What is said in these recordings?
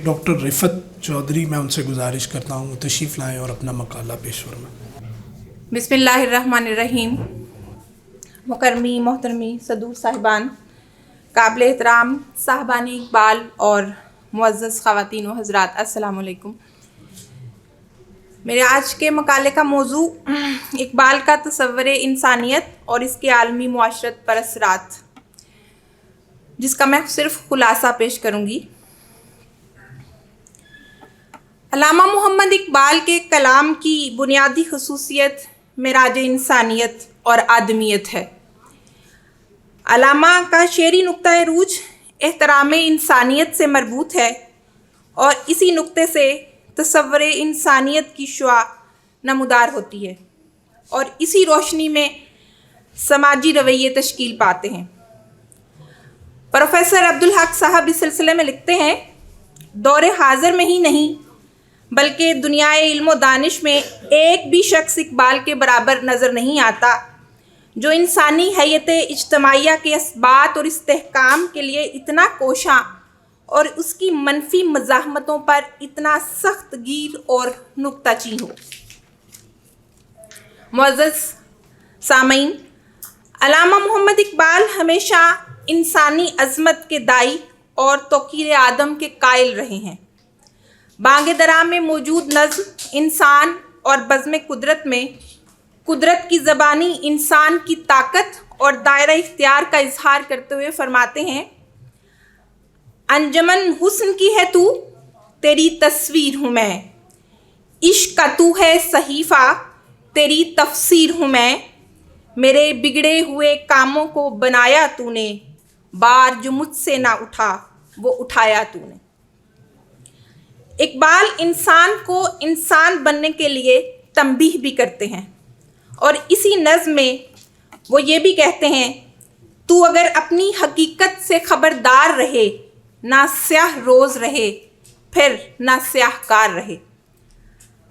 Doctor Rifat Chaudhary, मैं उनसे गुजारिश करता हूँ तशरीफ़ लाएँ और अपना मकाला पेश फरमाएं। बिस्मिल्लाहिर्रहमानिर्रहीम। मुकर्रमी मोहतरमी सदूर साहिबान, काबिल एहतराम साहबान इकबाल और मुअज़्ज़ज़ ख़वातीन व हज़रात, अस्सलामु अलैकुम। मेरे आज के मकाले का मौजू इकबाल का तसव्वुर इंसानियत और इसके आलमी मुआशरत पर असरात, जिसका मैं सिर्फ़ खुलासा पेश करूँगी। अल्लामा मोहम्मद इकबाल के कलाम की बुनियादी खसूसियत मेराज इंसानियत और आदमियत है। अल्लामा का शेरी नुक्ता रूज एहतराम इंसानियत से मरबूत है और इसी नुक्ते से तसव्वुर इंसानियत की शुआ नमूदार होती है और इसी रोशनी में समाजी रवैये तश्कील पाते हैं। प्रोफेसर अब्दुल हक साहब इस सिलसिले में लिखते हैं, दौरे हाज़िर में ही नहीं बल्कि दुनियाए इल्म दानिश में एक भी शख्स इकबाल के बराबर नज़र नहीं आता, जो इंसानी हैयत इज्तमाइया के असबात और इस्तेहकाम के लिए इतना कोशां और उसकी मनफी मज़ाहमतों पर इतना सख्त गिर और नुक्ताची हो। मुअज़्ज़ज़ सामईन, अल्लामा मोहम्मद इकबाल हमेशा इंसानी अज़मत के दाई और तौक़ीर आदम के कायल रहे हैं। बांगे दरा में मौजूद नज़्म इंसान और बज़्म कुदरत में कुदरत की ज़बानी इंसान की ताकत और दायरा इख्तियार का इजहार करते हुए फरमाते हैं, अंजमन हुस्न की है तू, तेरी तस्वीर हूँ मैं, इश्क का तू है सहीफ़ा, तेरी तफसीर हूँ मैं, मेरे बिगड़े हुए कामों को बनाया तूने, बार जो मुझसे ना उठा वो उठाया तूने। इकबाल इंसान को इंसान बनने के लिए तंबीह भी करते हैं और इसी नज़्म में वो ये भी कहते हैं, तू अगर अपनी हकीकत से ख़बरदार रहे, ना स्याह रोज़ रहे फिर ना स्याहकार रहे।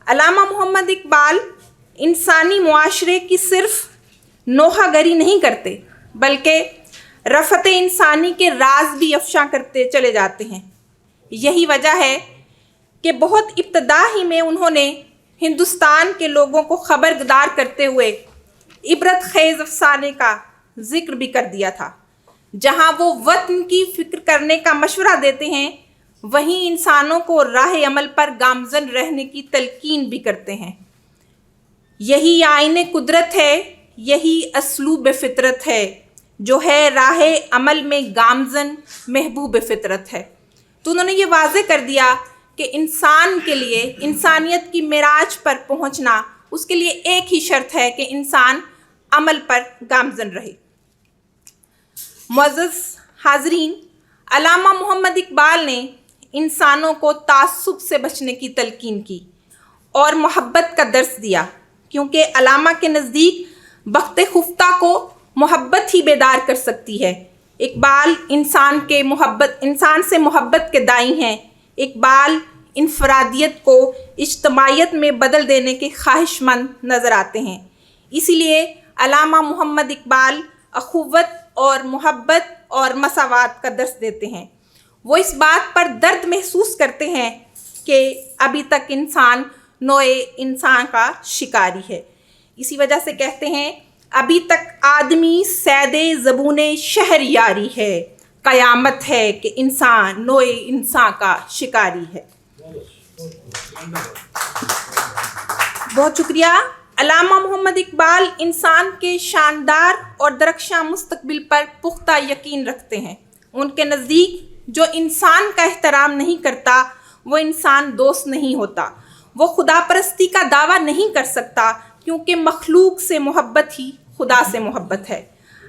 अल्लामा मोहम्मद इकबाल इंसानी मुआशरे की सिर्फ़ नोहागरी नहीं करते बल्कि रफ़त इंसानी के राज भी अफ़शा करते चले जाते हैं। यही वजह है कि बहुत इब्तदा ही में उन्होंने हिंदुस्तान के लोगों को ख़बरदार करते हुए इबरत खेज़ अफसाने का ज़िक्र भी कर दिया था। जहाँ वो वतन की फ़िक्र करने का मशवरा देते हैं, वहीं इंसानों को राह अमल पर गामज़न रहने की तलकीन भी करते हैं। यही आईने कुदरत है, यही असलूब फ़ितरत है, जो है राह अमल में गामज़न महबूब फ़ितरत है। तो उन्होंने ये वाज़े कर दिया कि इंसान के लिए इंसानियत की मेराज पर पहुंचना, उसके लिए एक ही शर्त है कि इंसान अमल पर गामज़न रहे। मुअज़्ज़ज़ हाज़रीन, अल्लामा मोहम्मद इकबाल ने इंसानों को तासुब से बचने की तलकीन की और मोहब्बत का दर्स दिया, क्योंकि अल्लामा के नज़दीक बख्ते खुफ्ता को मोहब्बत ही बेदार कर सकती है। इकबाल इंसान से मोहब्बत के दाई हैं। इकबाल इनफरादियत को इज्तमाइयत में बदल देने के ख्वाहिशमंद नज़र आते हैं। इसीलिए अल्लामा मोहम्मद इकबाल अखुव्वत और मोहब्बत और मसावात का दर्स देते हैं। वो इस बात पर दर्द महसूस करते हैं कि अभी तक इंसान नोए इंसान का शिकारी है। इसी वजह से कहते हैं, अभी तक आदमी सैदे ज़बूने शहर यारी है, क़यामत है कि इंसान नोए इंसान का शिकारी है। बहुत शुक्रिया। अल्लामा मोहम्मद इकबाल इंसान के शानदार और दरख्शां मुस्तकबिल पर पुख्ता यकीन रखते हैं। उनके नज़दीक जो इंसान का एहतराम नहीं करता वो इंसान दोस्त नहीं होता। वो खुदा परस्ती का दावा नहीं कर सकता, क्योंकि मखलूक से मोहब्बत ही खुदा से मोहब्बत है।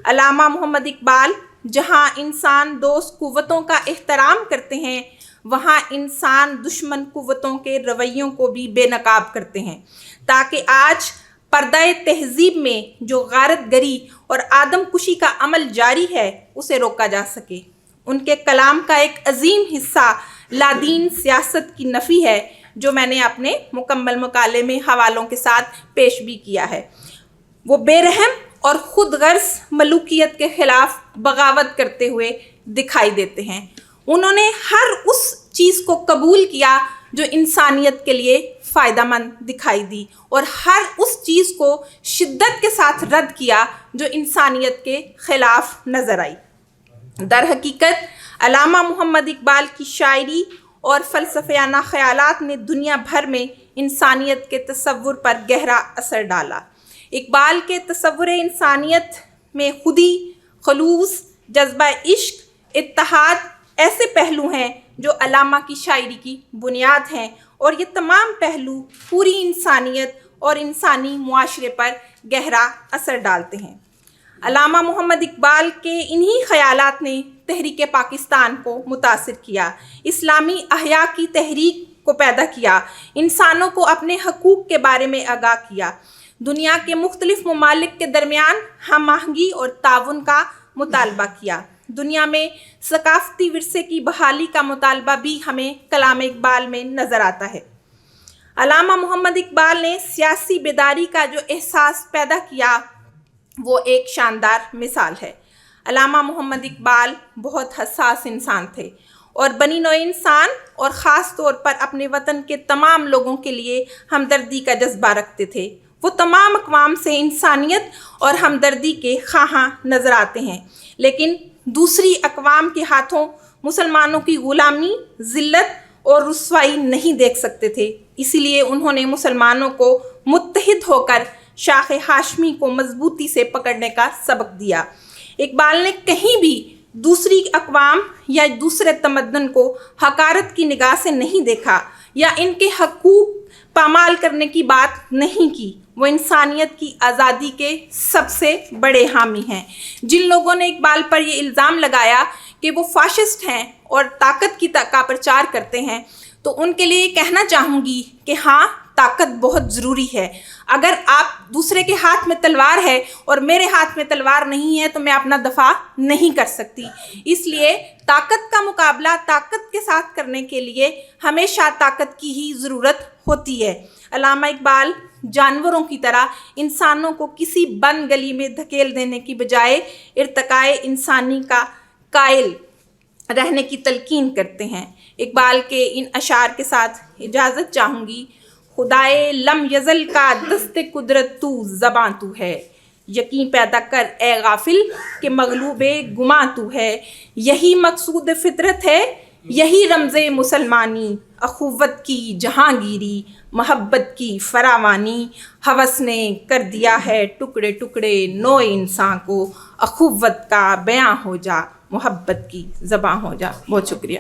अल्लामा मोहम्मद इकबाल जहाँ इंसान दोस्त कुव्वतों का एहतराम करते हैं, वहाँ इंसान दुश्मन कुव्वतों के रवैयों को भी बेनकाब करते हैं, ताकि आज पर्दा तहज़ीब में जो गारत गरी और आदमकुशी का अमल जारी है उसे रोका जा सके। उनके कलाम का एक अजीम हिस्सा लादीन सियासत की नफ़ी है, जो मैंने अपने मुकम्मल मकाले में हवालों के साथ पेश भी किया है। वो बेरहम और ख़ुद गर्ज़ मलूकियत के ख़िलाफ़ बगावत करते हुए दिखाई देते हैं। انہوں نے ہر اس چیز کو قبول کیا جو انسانیت کے لیے فائدہ مند دکھائی دی، اور ہر اس چیز کو شدت کے ساتھ رد کیا جو انسانیت کے خلاف نظر آئی۔ در حقیقت علامہ محمد اقبال کی شاعری اور فلسفیانہ خیالات نے دنیا بھر میں انسانیت کے تصور پر گہرا اثر ڈالا۔ اقبال کے تصور انسانیت میں خودی، خلوص، جذبہ عشق، اتحاد ایسے پہلو ہیں جو علامہ کی شاعری کی بنیاد ہیں، اور یہ تمام پہلو پوری انسانیت اور انسانی معاشرے پر گہرا اثر ڈالتے ہیں۔ علامہ محمد اقبال کے انہی خیالات نے تحریک پاکستان کو متاثر کیا، اسلامی احیاء کی تحریک کو پیدا کیا، انسانوں کو اپنے حقوق کے بارے میں آگاہ کیا، دنیا کے مختلف ممالک کے درمیان ہم آہنگی اور تعاون کا مطالبہ کیا۔ دنیا میں ثقافتی ورثے کی بحالی کا مطالبہ بھی ہمیں کلام اقبال میں نظر آتا ہے۔ علامہ محمد اقبال نے سیاسی بیداری کا جو احساس پیدا کیا وہ ایک شاندار مثال ہے۔ علامہ محمد اقبال بہت حساس انسان تھے اور بنی نوع انسان اور خاص طور پر اپنے وطن کے تمام لوگوں کے لیے ہمدردی کا جذبہ رکھتے تھے۔ وہ تمام اقوام سے انسانیت اور ہمدردی کے خواہاں نظر آتے ہیں، لیکن دوسری اقوام کے ہاتھوں مسلمانوں کی غلامی، ذلت اور رسوائی نہیں دیکھ سکتے تھے، اسی لیے انہوں نے مسلمانوں کو متحد ہو کر شاخ ہاشمی کو مضبوطی سے پکڑنے کا سبق دیا۔ اقبال نے کہیں بھی دوسری اقوام یا دوسرے تمدن کو حقارت کی نگاہ سے نہیں دیکھا یا ان کے حقوق پامال کرنے کی بات نہیں کی۔ وہ انسانیت کی آزادی کے سب سے بڑے حامی ہیں۔ جن لوگوں نے اقبال پر یہ الزام لگایا کہ وہ فاشسٹ ہیں اور طاقت کا پرچار کرتے ہیں، تو ان کے لیے کہنا چاہوں گی کہ ہاں، طاقت بہت ضروری ہے۔ اگر آپ دوسرے کے ہاتھ میں تلوار ہے اور میرے ہاتھ میں تلوار نہیں ہے تو میں اپنا دفاع نہیں کر سکتی۔ اس لیے طاقت کا مقابلہ طاقت کے ساتھ کرنے کے لیے ہمیشہ طاقت کی ہی ضرورت ہوتی ہے۔ علامہ اقبال جانوروں کی طرح انسانوں کو کسی بند گلی میں دھکیل دینے کی بجائے ارتقائے انسانی کا قائل رہنے کی تلقین کرتے ہیں۔ اقبال کے ان اشعار کے ساتھ اجازت چاہوں گی۔ خدائے لم یزل کا دست قدرت تو زباں تو ہے، یقین پیدا کر اے غافل کہ مغلوب گماں تو ہے، یہی مقصود فطرت ہے، یہی رمز مسلمانی، اخوت کی جہانگیری، محبت کی فراوانی، ہوس نے کر دیا ہے ٹکڑے ٹکڑے نوع انسان کو، اخوت کا بیاں ہو جا، محبت کی زباں ہو جا۔ بہت شکریہ۔